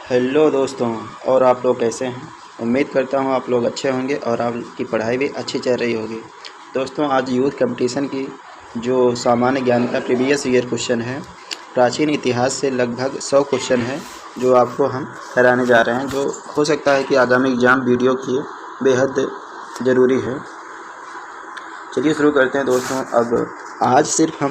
Hello दोस्तों। और आप लोग कैसे हैं? उम्मीद करता हूँ आप लोग अच्छे होंगे और आपकी पढ़ाई भी अच्छी चल रही होगी। दोस्तों, आज यूथ कंपटीशन की जो सामान्य ज्ञान का प्रीवियस ईयर क्वेश्चन है, प्राचीन इतिहास से लगभग 100 क्वेश्चन है जो आपको हम कराने जा रहे हैं, जो हो सकता है कि आगामी एग्ज़ाम वीडियो की बेहद ज़रूरी है। चलिए शुरू करते हैं दोस्तों। अब आज सिर्फ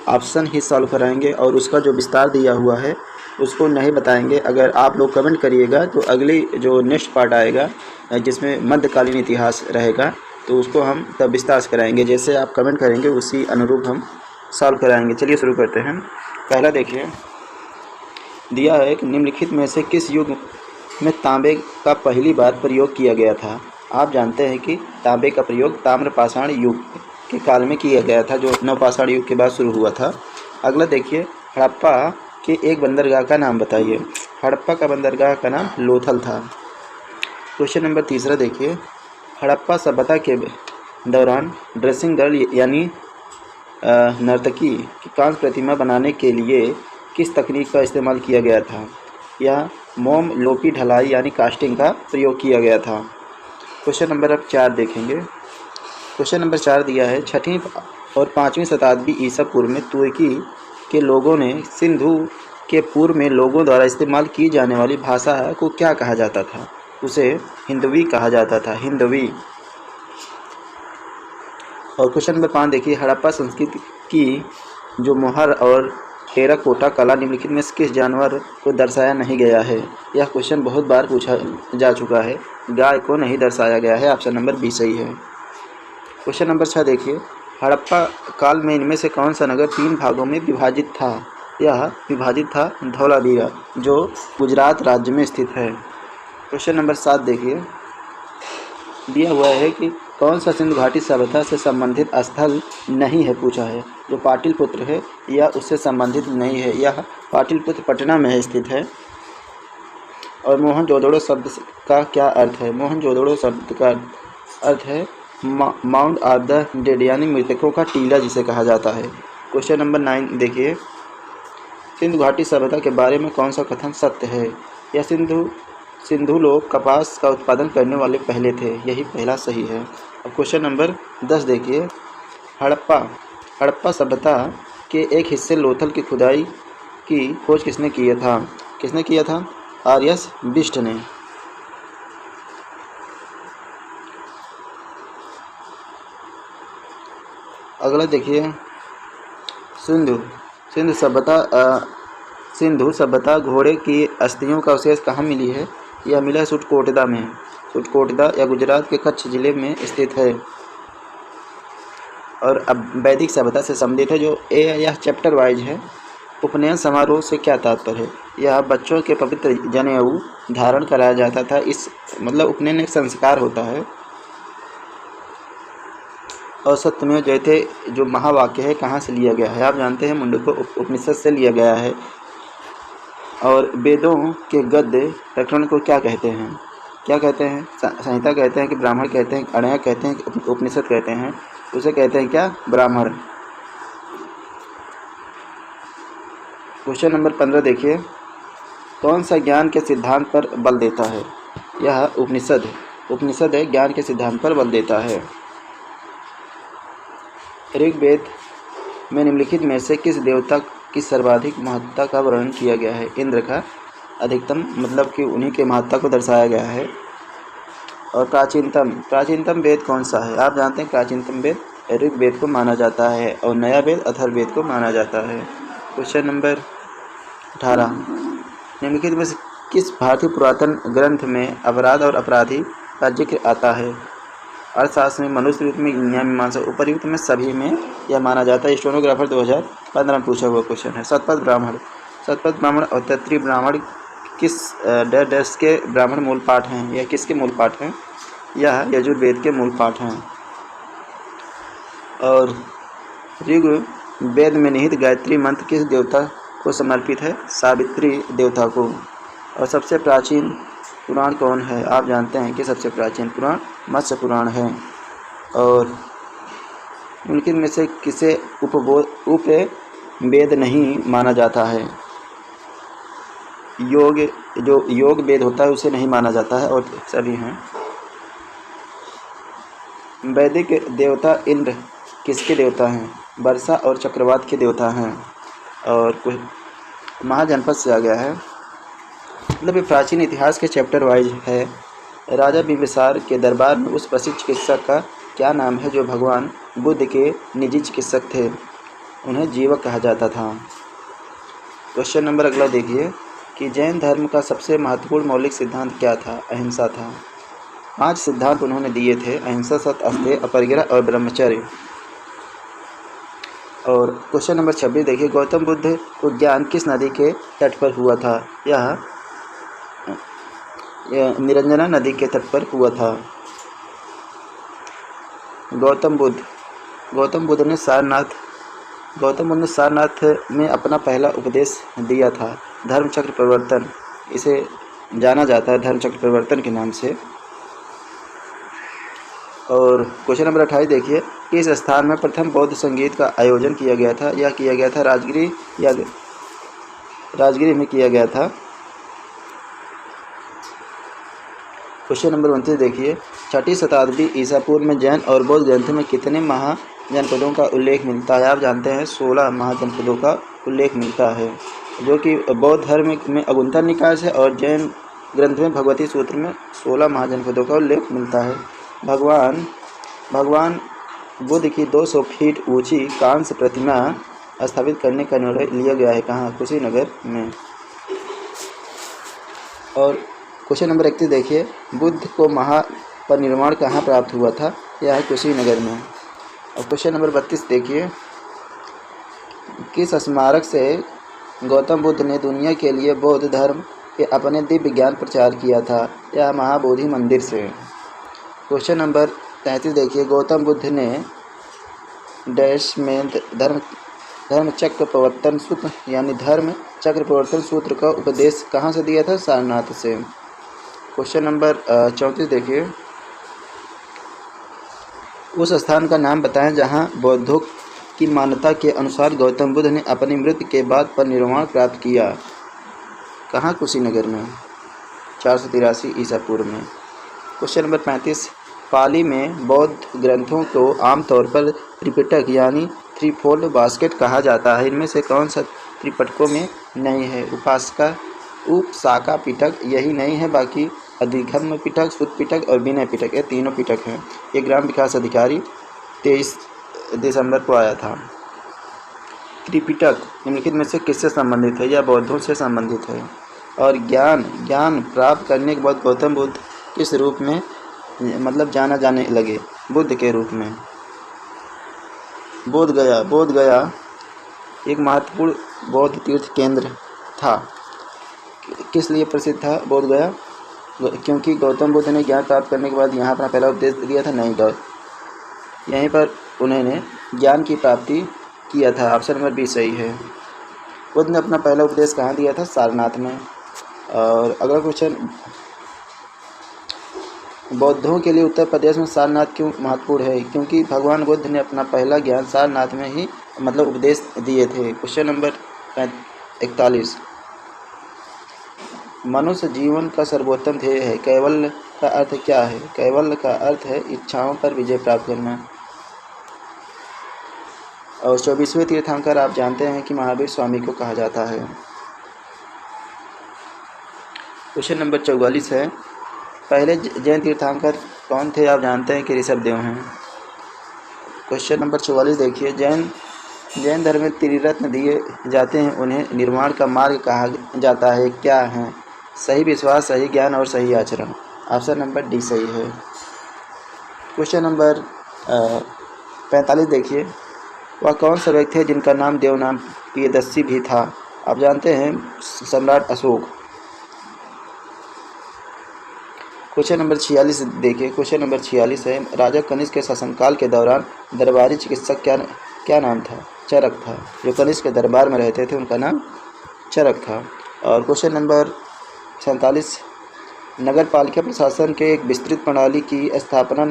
ऑप्शन ही सॉल्व कराएंगे और उसका जो विस्तार दिया हुआ है उसको नहीं बताएंगे। अगर आप लोग कमेंट करिएगा तो अगली जो नेक्स्ट पार्ट आएगा जिसमें मध्यकालीन इतिहास रहेगा तो उसको हम तब विस्तार से कराएंगे। जैसे आप कमेंट करेंगे उसी अनुरूप हम सॉल्व कराएंगे। चलिए शुरू करते हैं। पहला देखिए, दिया है कि निम्नलिखित में से किस युग में तांबे का पहली बार प्रयोग किया गया था। आप जानते हैं कि तांबे का प्रयोग ताम्रपाषाण युग के काल में किया गया था, जो नवपाषाण युग के बाद शुरू हुआ था। अगला देखिए, हड़प्पा के एक बंदरगाह का नाम बताइए। हड़प्पा का बंदरगाह का नाम लोथल था। क्वेश्चन नंबर तीसरा देखिए, हड़प्पा सभ्यता के दौरान ड्रेसिंग गर्ल यानी नर्तकी की कांस्य प्रतिमा बनाने के लिए किस तकनीक का इस्तेमाल किया गया था। यह मोम लोपी ढलाई यानी कास्टिंग का प्रयोग किया गया था। क्वेश्चन नंबर अब 4 देखेंगे। क्वेश्चन नंबर 4 दिया है, 6वीं और 5वीं शताब्दी ईसा पूर्व में तुर्की के लोगों ने सिंधु के पूर्व में लोगों द्वारा इस्तेमाल की जाने वाली भाषा को क्या कहा जाता था। उसे हिंदवी कहा जाता था, हिंदवी। और क्वेश्चन नंबर 5 देखिए, हड़प्पा संस्कृति की जो मोहर और टेराकोटा कला निम्नलिखित में किस जानवर को दर्शाया नहीं गया है। यह क्वेश्चन बहुत बार पूछा जा चुका है। गाय को नहीं दर्शाया गया है। ऑप्शन नंबर बी सही है। क्वेश्चन नंबर 6 देखिए, हड़प्पा काल में इनमें से कौन सा नगर 3 भागों में विभाजित था। यह विभाजित था धौलावीरा, जो गुजरात राज्य में स्थित है। क्वेश्चन नंबर 7 देखिए, दिया हुआ है कि कौन सा सिंधु घाटी सभ्यता से संबंधित स्थल नहीं है, पूछा है। जो पाटलिपुत्र है यह उससे संबंधित नहीं है, यह पाटलिपुत्र पटना में स्थित है। और मोहनजोदड़ो शब्द का क्या अर्थ है। मोहनजोदड़ो शब्द का अर्थ है माउंट ऑफ द डेड यानी मृतकों का टीला जिसे कहा जाता है। क्वेश्चन नंबर 9 देखिए, सिंधु घाटी सभ्यता के बारे में कौन सा कथन सत्य है। यह सिंधु लोग कपास का उत्पादन करने वाले पहले थे, यही पहला सही है। अब क्वेश्चन नंबर 10 देखिए, हड़प्पा सभ्यता के एक हिस्से लोथल की खुदाई की खोज किसने किया था। किसने किया था? आर्यस बिष्ट ने। अगला देखिए, सिंधु सभ्यता घोड़े की अस्थियों का अवशेष कहाँ मिली है। यह मिला है सुटकोटदा में। सुटकोटदा या गुजरात के कच्छ जिले में स्थित है। और अब वैदिक सभ्यता से संबंधित है, जो यह चैप्टर वाइज है। उपनयन समारोह से क्या तात्पर्य है। यह बच्चों के पवित्र जनेऊ धारण कराया जाता था। इस मतलब उपनयन एक संस्कार होता है। और सत्यमेव जयते जो महावाक्य है कहाँ से लिया गया है। आप जानते हैं मुंडको उपनिषद से लिया गया है। और वेदों के गद्य प्रकरण को क्या कहते हैं। क्या कहते हैं? संहिता कहते हैं कि ब्राह्मण कहते हैं, अण्यक कहते हैं कि उपनिषद कहते हैं। उसे कहते हैं क्या? ब्राह्मण। क्वेश्चन नंबर 15 देखिए, कौन सा ज्ञान के सिद्धांत पर बल देता है। यह उपनिषद है, ज्ञान के सिद्धांत पर बल देता है। ऋग्वेद में निम्नलिखित में से किस देवता की सर्वाधिक महत्ता का वर्णन किया गया है। इंद्र का अधिकतम, मतलब कि उन्हीं के महत्ता को दर्शाया गया है। और प्राचीनतम वेद कौन सा है। आप जानते हैं प्राचीनतम वेद ऋग्वेद को माना जाता है और नया वेद अथर्ववेद को माना जाता है। क्वेश्चन नंबर 18, निम्नलिखित में से किस भारतीय पुरातन ग्रंथ में अपराध और अपराधी का जिक्र आता है। अर्थशास्त्र में, मनुस्मृति में, न्याय मीमांसा, उपर्युक्त में सभी में यह माना जाता है। स्टेनोग्राफर 2015 में पूछा हुआ क्वेश्चन है। शतपथ ब्राह्मण और तैत्तिरीय ब्राह्मण किस डैश के ब्राह्मण मूल पाठ हैं। यह किसके मूल पाठ हैं। यह यजुर्वेद के मूल पाठ हैं। और ऋग्वेद में निहित गायत्री मंत्र किस देवता को समर्पित है। सावित्री देवता को। और सबसे प्राचीन पुराण कौन है। आप जानते हैं कि सबसे प्राचीन पुराण मत्स्य पुराण है। और उनके में से किसे उपवेद नहीं माना जाता है। योग जो योग वेद होता है उसे नहीं माना जाता है और सभी हैं। वैदिक देवता इंद्र किसके देवता हैं? वर्षा और चक्रवात के देवता हैं। और कुछ महाजनपद से आ गया है, मतलब ये प्राचीन इतिहास के चैप्टर वाइज है। राजा बिंबिसार के दरबार में उस प्रसिद्ध चिकित्सक का क्या नाम है जो भगवान बुद्ध के निजी चिकित्सक थे? उन्हें जीवक कहा जाता था। क्वेश्चन नंबर अगला देखिए कि जैन धर्म का सबसे महत्वपूर्ण मौलिक सिद्धांत क्या था? अहिंसा था। 5 सिद्धांत उन्होंने दिए थे: अहिंसा, सत्य, अस्तेय, अपरिग्रह और ब्रह्मचर्य। और क्वेश्चन नंबर 26 देखिए, गौतम बुद्ध को ज्ञान किस नदी के तट पर हुआ था? यह निरंजना नदी के तट पर हुआ था। गौतम बुद्ध ने सारनाथ में अपना पहला उपदेश दिया था। धर्मचक्र प्रवर्तन, इसे जाना जाता है धर्मचक्र प्रवर्तन के नाम से। और क्वेश्चन नंबर 28 देखिए, किस स्थान में प्रथम बौद्ध संगीत का आयोजन किया गया था? यह किया गया था राजगिरी में किया गया था। क्वेश्चन नंबर 29 देखिए, 6ठी शताब्दी ईसा पूर्व में जैन और बौद्ध ग्रंथों में कितने महाजनपदों का उल्लेख मिलता है? आप जानते हैं 16 महाजनपदों का उल्लेख मिलता है, जो कि बौद्ध धर्म में अगुंतर निकाय से और जैन ग्रंथ में भगवती सूत्र में 16 महाजनपदों का उल्लेख मिलता है। भगवान बुद्ध की 200 फीट ऊंची कांस्य प्रतिमा स्थापित करने का निर्णय लिया गया है। कहाँ? कुशीनगर में। और क्वेश्चन नंबर 31 देखिए, बुद्ध को महापरिनिर्वाण कहाँ प्राप्त हुआ था? यह है कुशीनगर में। और क्वेश्चन नंबर 32 देखिए, किस स्मारक से गौतम बुद्ध ने दुनिया के लिए बौद्ध धर्म के अपने दिव्य ज्ञान प्रचार किया था? यह महाबोधि मंदिर से। क्वेश्चन नंबर 33 देखिए, गौतम बुद्ध ने डैश में धर्म चक्र प्रवर्तन सूत्र यानी धर्म चक्र प्रवर्तन सूत्र का उपदेश कहाँ से दिया था? सारनाथ से। क्वेश्चन नंबर 34 देखिए, उस स्थान का नाम बताएं जहाँ बौद्धों की मान्यता के अनुसार गौतम बुद्ध ने अपनी मृत्यु के बाद परिनिर्वाण प्राप्त किया। कहाँ? कुशीनगर में, 483 ईसा पूर्व में। क्वेश्चन नंबर 35, पाली में बौद्ध ग्रंथों को आमतौर पर त्रिपिटक यानी थ्री-फोल्ड बास्केट कहा जाता है। इनमें से कौन सा त्रिपिटकों में नहीं है? उपशाखा पिटक यही नहीं है, बाकी अधिगम पिटक, सुत्त पिटक और विनय पिटक, ये तीनों पिटक हैं। ये ग्राम विकास अधिकारी 23 दिसंबर को आया था। त्रिपिटक निम्नलिखित में से किससे संबंधित है? या बौद्धों से संबंधित है। और ज्ञान प्राप्त करने के बाद गौतम बुद्ध किस रूप में मतलब जाना जाने लगे? बुद्ध के रूप में। बोध गया एक महत्वपूर्ण बौद्ध तीर्थ केंद्र था। किस लिए प्रसिद्ध था बोध गया? क्योंकि गौतम बुद्ध ने ज्ञान प्राप्त करने के बाद यहाँ अपना पहला उपदेश दिया था। नहीं, यहीं पर उन्होंने ज्ञान की प्राप्ति किया था। ऑप्शन नंबर 20 सही है। बुद्ध ने अपना पहला उपदेश कहाँ दिया था? सारनाथ में। और अगला क्वेश्चन, बौद्धों के लिए उत्तर प्रदेश में सारनाथ क्यों महत्वपूर्ण है? क्योंकि भगवान बुद्ध ने अपना पहला ज्ञान सारनाथ में ही मतलब उपदेश दिए थे। क्वेश्चन नंबर 41, मनुष्य जीवन का सर्वोत्तम ध्येय है। कैवल्य का अर्थ क्या है? कैवल्य का अर्थ है इच्छाओं पर विजय प्राप्त करना। और 24वें तीर्थंकर आप जानते हैं कि महावीर स्वामी को कहा जाता है। क्वेश्चन नंबर 44 है, पहले जैन तीर्थंकर कौन थे? आप जानते हैं कि ऋषभदेव हैं। क्वेश्चन नंबर 44 देखिए, जैन धर्म में त्रिरत्न दिए जाते हैं, उन्हें निर्वाण का मार्ग कहा जाता है। क्या है? सही विश्वास, सही ज्ञान और सही आचरण। ऑप्शन नंबर डी सही है। क्वेश्चन नंबर 45 देखिए, वह कौन सा व्यक्ति है जिनका नाम देवनाम प्रियदर्शी भी था? आप जानते हैं सम्राट अशोक। क्वेश्चन नंबर 46 देखिए, क्वेश्चन नंबर 46 है, राजा कनिष्क के शासनकाल के दौरान दरबारी चिकित्सक क्या नाम था? चरक था। जो कनिष्क के दरबार में रहते थे उनका नाम चरक था। और क्वेश्चन नंबर 47, नगर पालिका प्रशासन के एक विस्तृत प्रणाली की स्थापना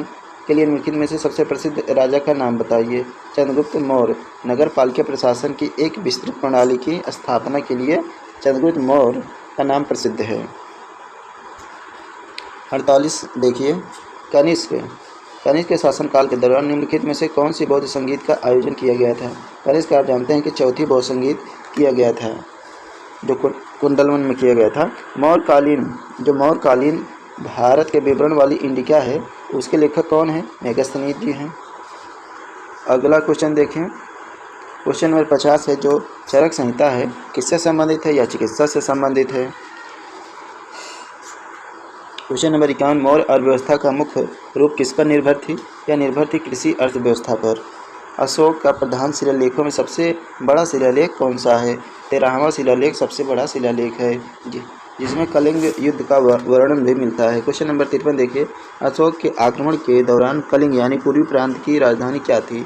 के लिए निम्नलिखित में से सबसे प्रसिद्ध राजा का नाम बताइए। चंद्रगुप्त मौर्य। नगर पालिका प्रशासन की एक विस्तृत प्रणाली की स्थापना के लिए चंद्रगुप्त मौर्य का नाम प्रसिद्ध है। 48 देखिए, कनिष्क। कनिष्क के शासनकाल के दौरान निम्नलिखित में से कौन सी बौद्ध संगीत का आयोजन किया गया था? कनिष्क आप जानते हैं कि चौथी बौद्ध संगीत किया गया था, जो कुंडलवन में किया गया था। मौर्यकालीन भारत के विवरण वाली इंडिका है, उसके लेखक कौन है? मेगास्थनीज जी हैं। अगला क्वेश्चन देखें, क्वेश्चन नंबर 50 है, जो चरक संहिता है किससे संबंधित है या चिकित्सा से संबंधित है? क्वेश्चन नंबर 51, मौर्य अर्थव्यवस्था का मुख्य रूप किस पर निर्भर थी? यह निर्भर थी कृषि अर्थव्यवस्था पर। अशोक का प्रधान शिलालेखों में सबसे बड़ा शिलालेख कौन सा है? 13वां शिलालेख सबसे बड़ा शिलालेख है, जिसमें कलिंग युद्ध का वर्णन भी मिलता है। क्वेश्चन नंबर 53 देखिए, अशोक के आक्रमण के दौरान कलिंग यानी पूर्वी प्रांत की राजधानी क्या थी?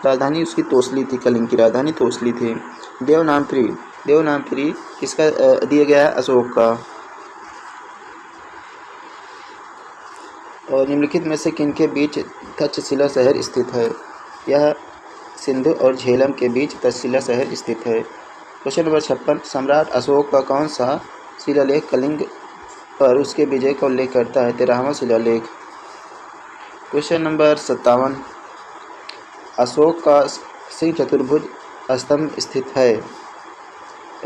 राजधानी उसकी तोसली थी, कलिंग की राजधानी तोसली थी। देवनामपुरी किसका दिया गया है? अशोक का। और निम्नलिखित में से किनके बीच तक्षशिला शहर स्थित है? यह सिंधु और झेलम के बीच तक्षशिला शहर स्थित है। क्वेश्चन नंबर 56, सम्राट अशोक का कौन सा शिलालेख कलिंग पर उसके विजय का उल्लेख करता है? 13वां शिलालेख। क्वेश्चन नंबर 57, अशोक का सिंह चतुर्भुज स्तंभ स्थित है,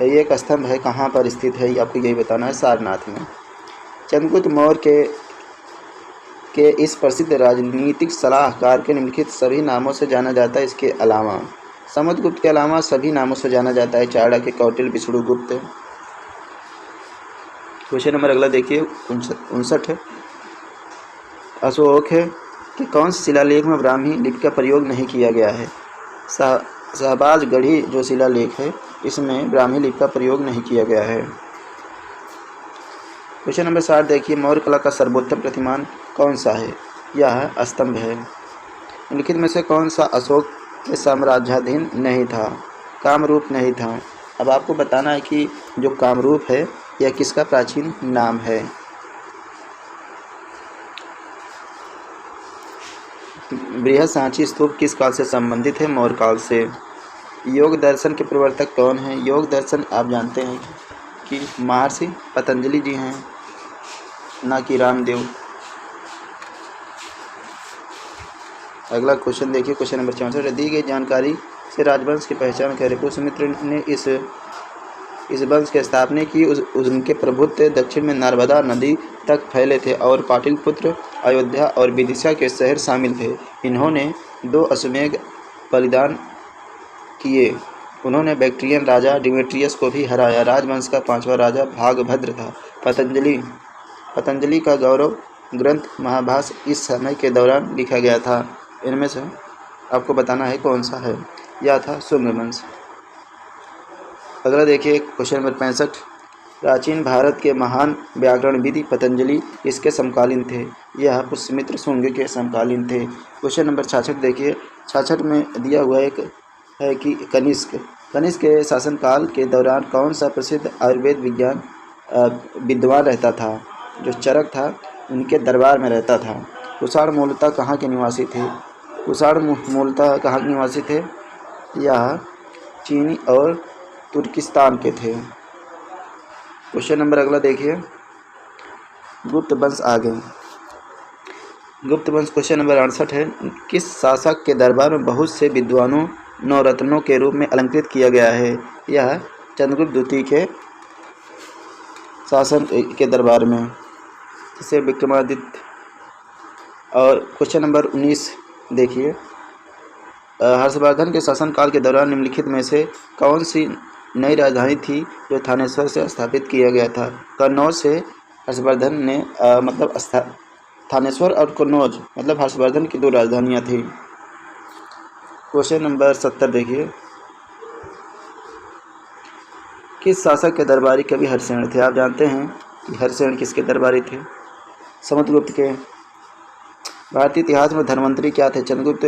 ये एक स्तंभ है, कहाँ पर स्थित है? आपको यही बताना है, सारनाथ में। चंद्रगुप्त मौर्य के इस प्रसिद्ध राजनीतिक सलाहकार के निम्नलिखित सभी नामों से जाना जाता है। इसके अलावा समुद्रगुप्त के अलावा सभी नामों से जाना जाता है। चाणक्य, कौटिल्य, विष्णुगुप्त। क्वेश्चन नंबर अगला देखिए, 59, अशोक के कौन से शिलालेख में ब्राह्मी लिपि का प्रयोग नहीं किया गया है? शाहबाजगढ़ी जो शिलालेख है, इसमें ब्राह्मी लिपि का प्रयोग नहीं किया गया है। क्वेश्चन नंबर 60 देखिए, मौर्य कला का सर्वोत्तम प्रतिमान कौन सा है? यह स्तंभ है। निम्नलिखित में से कौन सा अशोक के साम्राज्याधीन नहीं था? कामरूप नहीं था। अब आपको बताना है कि जो कामरूप है यह किसका प्राचीन नाम है? बृहद सांची स्तूप किस काल से संबंधित है? मौर्य काल से। योग दर्शन के प्रवर्तक कौन हैं? योग दर्शन आप जानते हैं कि महर्षि पतंजलि जी हैं, ना कि रामदेव। अगला क्वेश्चन देखिए, क्वेश्चन नंबर 64, दी गई जानकारी से राजवंश की पहचान करें। पुष्यमित्र ने इस वंश की स्थापना की। उनके प्रभुत्व दक्षिण में नर्मदा नदी तक फैले थे और पाटलिपुत्र, अयोध्या और विदिशा के शहर शामिल थे। इन्होंने 2 अश्वमेध बलिदान किए। उन्होंने बैक्ट्रियन राजा डिमेट्रियस को भी हराया। राजवंश का 5वां राजा भागभद्र था। पतंजलि का गौरव ग्रंथ महाभाष्य इस समय के दौरान लिखा गया था। इनमें से आपको बताना है कौन सा है? यह था शुंग वंश। अगला देखिए, क्वेश्चन नंबर 65, प्राचीन भारत के महान व्याकरणविद पतंजलि इसके समकालीन थे। यह पुष्यमित्र शुंग के समकालीन थे। क्वेश्चन नंबर 66 देखिए, 66 में दिया हुआ एक है कि कनिष्क के शासनकाल के दौरान कौन सा प्रसिद्ध आयुर्वेद विद्वान रहता था? जो चरक था, उनके दरबार में रहता था। कुषाण मूलतः कहाँ के निवासी थे? यह चीनी और तुर्किस्तान के थे। क्वेश्चन नंबर अगला देखिए, गुप्त वंश आगे। गुप्त वंश क्वेश्चन नंबर 68 है, किस शासक के दरबार में बहुत से विद्वानों नवरत्नों के रूप में अलंकृत किया गया है? यह चंद्रगुप्त द्वितीय के शासन के दरबार में, जिसे विक्रमादित्य। और क्वेश्चन नंबर 19 देखिए, हर्षवर्धन के शासनकाल के दौरान निम्नलिखित में से कौन सी नई राजधानी थी जो थानेश्वर से स्थापित किया गया था? कन्नौज से हर्षवर्धन ने थानेश्वर और कन्नौज मतलब हर्षवर्धन की 2 राजधानियाँ थी। क्वेश्चन नंबर 70 देखिए, किस शासक के दरबारी कवि हरिसेन थे? आप जानते हैं कि हरिसेन किसके दरबारी थे? समुद्रगुप्त के। भारतीय इतिहास में धन्वंतरी क्या थे? चंद्रगुप्त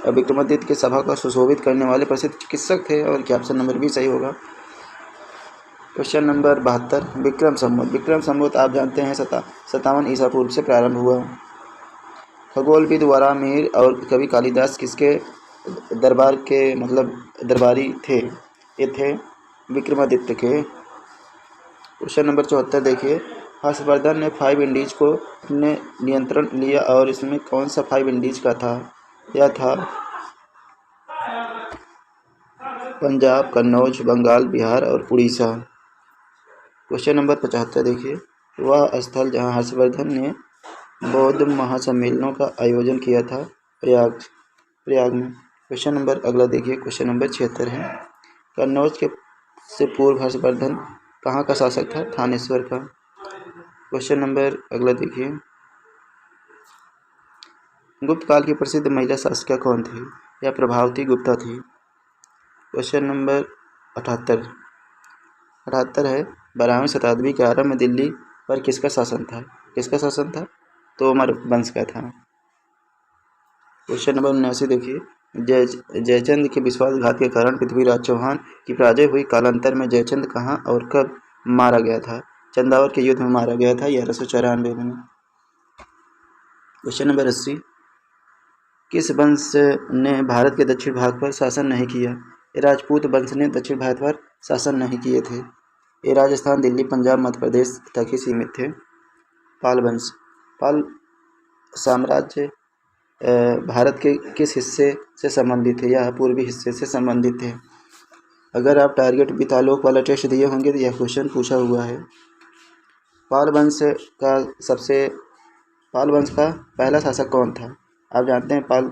विक्रमादित्य की सभा को सुशोभित करने वाले प्रसिद्ध चिकित्सक थे। और क्या ऑप्शन नंबर भी सही होगा? क्वेश्चन नंबर 72, विक्रम संवत आप जानते हैं 57 ईसा पूर्व से प्रारंभ हुआ। खगोलविद वराहमिहिर और कवि कालिदास किसके दरबार के दरबारी थे? ये थे विक्रमादित्य के। क्वेश्चन नंबर 74 देखिए, हर्षवर्धन ने 5 इंडीज को ने नियंत्रण लिया और इसमें कौन सा 5 इंडीज का था? यह था पंजाब, कन्नौज, बंगाल, बिहार और उड़ीसा। क्वेश्चन नंबर 75 देखिए, वह स्थल जहां हर्षवर्धन ने बौद्ध महासम्मेलनों का आयोजन किया था प्रयाग में। क्वेश्चन नंबर अगला देखिए, क्वेश्चन नंबर 76 है, कन्नौज के से पूर्व हर्षवर्धन कहाँ का शासक था? थानेश्वर का। क्वेश्चन नंबर अगला देखिए, गुप्त काल की प्रसिद्ध महिला शासिका कौन थी? यह प्रभावती गुप्ता थी। क्वेश्चन नंबर 78 है, 12वीं शताब्दी के आरंभ में दिल्ली पर किसका शासन था? किसका शासन था? तोमर वंश का था। क्वेश्चन नंबर 79 देखिए, जयचंद के विश्वासघात के कारण पृथ्वीराज चौहान की पराजय हुई। कालांतर में जयचंद कहाँ और कब मारा गया था? चंदावर के युद्ध में मारा गया था 1194 में। क्वेश्चन नंबर 80, किस वंश ने भारत के दक्षिण भाग पर शासन नहीं किया? ये राजपूत वंश ने दक्षिण भारत पर शासन नहीं किए थे। ये राजस्थान, दिल्ली, पंजाब, मध्य प्रदेश तक ही सीमित थे। पाल वंश, पाल साम्राज्य भारत के किस हिस्से से संबंधित है? यह पूर्वी हिस्से से संबंधित है। अगर आप टारगेट विथ आलोक वाला टेस्ट दिए होंगे तो यह क्वेश्चन पूछा हुआ है। पाल वंश का पहला शासक कौन था? आप जानते हैं पाल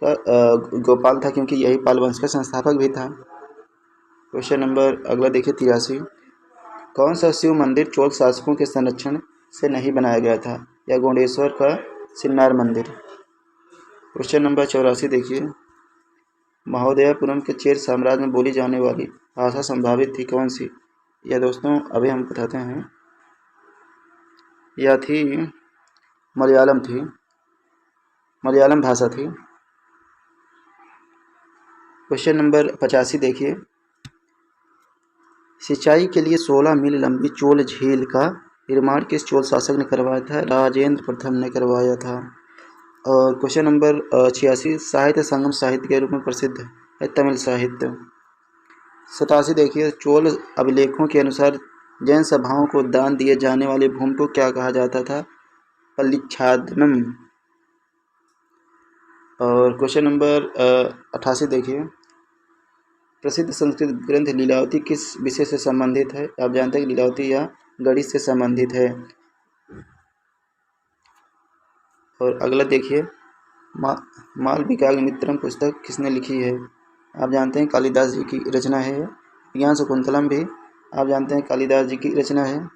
का गोपाल था, क्योंकि यही पाल वंश का संस्थापक भी था। क्वेश्चन नंबर अगला देखिए 83, कौन सा शिव मंदिर चोल शासकों के संरक्षण से नहीं बनाया गया था? या गोंडेश्वर का सिन्नार मंदिर। क्वेश्चन नंबर 84 देखिए, महोदयपुरम के चेर साम्राज्य में बोली जाने वाली भाषा संभावित थी कौन सी? यह दोस्तों अभी हम बताते हैं, यह थी मलयालम भाषा थी। क्वेश्चन नंबर 85 देखिए, सिंचाई के लिए 16 मील लंबी चोल झील का निर्माण किस चोल शासक ने करवाया था? राजेंद्र प्रथम ने करवाया था। और क्वेश्चन नंबर 86, साहित्य संगम साहित्य के रूप में प्रसिद्ध है तमिल साहित्य। 87 देखिए, चोल अभिलेखों के अनुसार जैन सभाओं को दान दिए जाने वाली भूमि को क्या कहा जाता था? पल्लिच्छादनम। और क्वेश्चन नंबर 88 देखिए, प्रसिद्ध संस्कृत ग्रंथ लीलावती किस विषय से संबंधित है? आप जानते हैं कि लीलावती या गणित से संबंधित है। और अगला देखिए, मालविकाग्निमित्रम पुस्तक किसने लिखी है? आप जानते हैं कालिदास जी की रचना है। ज्ञान शकुंतलम भी आप जानते हैं कालिदास जी की रचना है।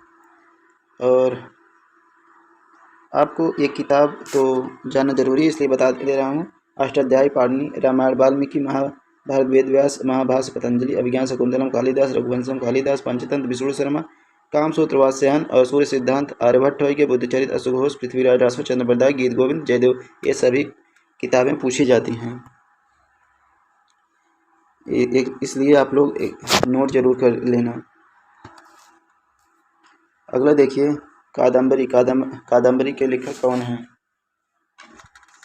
और आपको एक किताब तो जानना जरूरी है, इसलिए बता दे रहा हूँ। अष्टाध्यायी पाणिनि, रामायण वाल्मीकि, महाभारत वेदव्यास, महाभाष्य पतंजलि, अभिज्ञान शकुंतलम कालिदास, रघुवंशम कालिदास, पंचतंत्र विष्णु शर्मा, कामसूत्र वात्स्यायन और सूर्य सिद्धांत आर्यभट्ट के, बुद्धचरित अशोकघोष, पृथ्वीराज रासो, चंद्रप्रदाय, गीत गोविंद, जयदेव, ये सभी किताबें पूछी जाती हैं। इसलिए आप लोग एक नोट जरूर कर लेना। अगला देखिए, कादम्बरी के लेखक कौन हैं?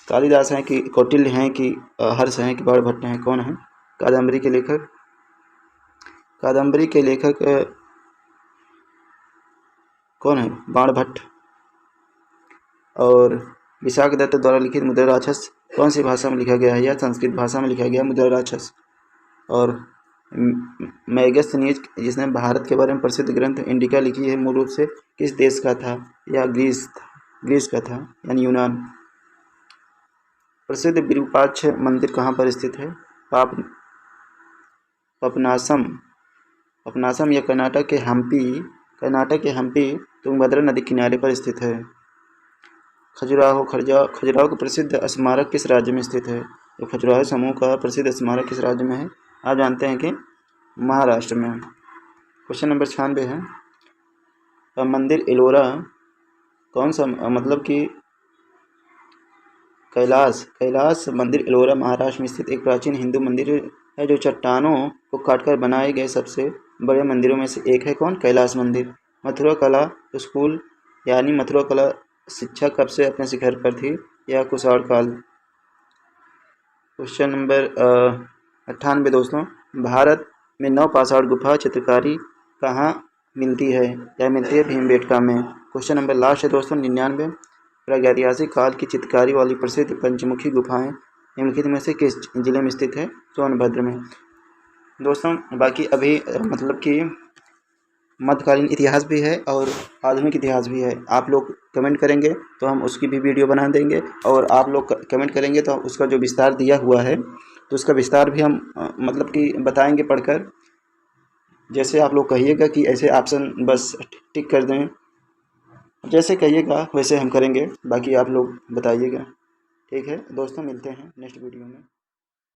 कालिदास हैं कि कौटिल्य हैं कि हर्ष हैं कि बाणभट्ट हैं? कौन है कादम्बरी के लेखक? कादम्बरी के लेखक कौन है? बाणभट्ट। और विशाखदत्त द्वारा लिखित मुद्रा राक्षस कौन सी भाषा में लिखा गया है? यह संस्कृत भाषा में लिखा गया मुद्रा राक्षस। और मैगस्थनीज, जिसने भारत के बारे में प्रसिद्ध ग्रंथ इंडिका लिखी है, मूल रूप से किस देश का था? यह ग्रीस का था, यानी यूनान। प्रसिद्ध विरूपाक्ष मंदिर कहाँ पर स्थित है? पपनासम यह कर्नाटक के हम्पी तुंगभद्रा नदी किनारे पर स्थित है। खजुराहो का प्रसिद्ध स्मारक किस राज्य में स्थित है? तो खजुराहो समूह का प्रसिद्ध स्मारक किस राज्य में है? आप जानते हैं कि महाराष्ट्र में। क्वेश्चन नंबर 96 है, मंदिर एलोरा कौन सा, मतलब कि कैलाश मंदिर एलोरा महाराष्ट्र में स्थित एक प्राचीन हिंदू मंदिर है, जो चट्टानों को काटकर बनाए गए सबसे बड़े मंदिरों में से एक है। कौन? कैलाश मंदिर। मथुरा कला स्कूल यानी मथुरा कला शिक्षा कब से अपने शिखर पर थी? यह कुषाण काल। क्वेश्चन नंबर 98 दोस्तों, भारत में नवपाषाण गुफा चित्रकारी कहाँ मिलती है? यह मिलती है भीमबेटका में। क्वेश्चन नंबर लास्ट है दोस्तों 99। प्रागैतिहासिक काल की चित्रकारी वाली प्रसिद्ध पंचमुखी गुफाएं निम्नलिखित में से किस जिले में स्थित है? सोनभद्र में। दोस्तों बाकी अभी मतलब कि मध्यकालीन इतिहास भी है और आधुनिक इतिहास भी है। आप लोग कमेंट करेंगे तो हम उसकी भी वीडियो बना देंगे, और आप लोग कमेंट करेंगे तो उसका जो विस्तार दिया हुआ है तो उसका विस्तार भी हम मतलब कि बताएंगे पढ़कर। जैसे आप लोग कहिएगा कि ऐसे ऑप्शन बस टिक कर दें, जैसे कहिएगा वैसे हम करेंगे, बाकी आप लोग बताइएगा। ठीक है दोस्तों, मिलते हैं नेक्स्ट वीडियो में।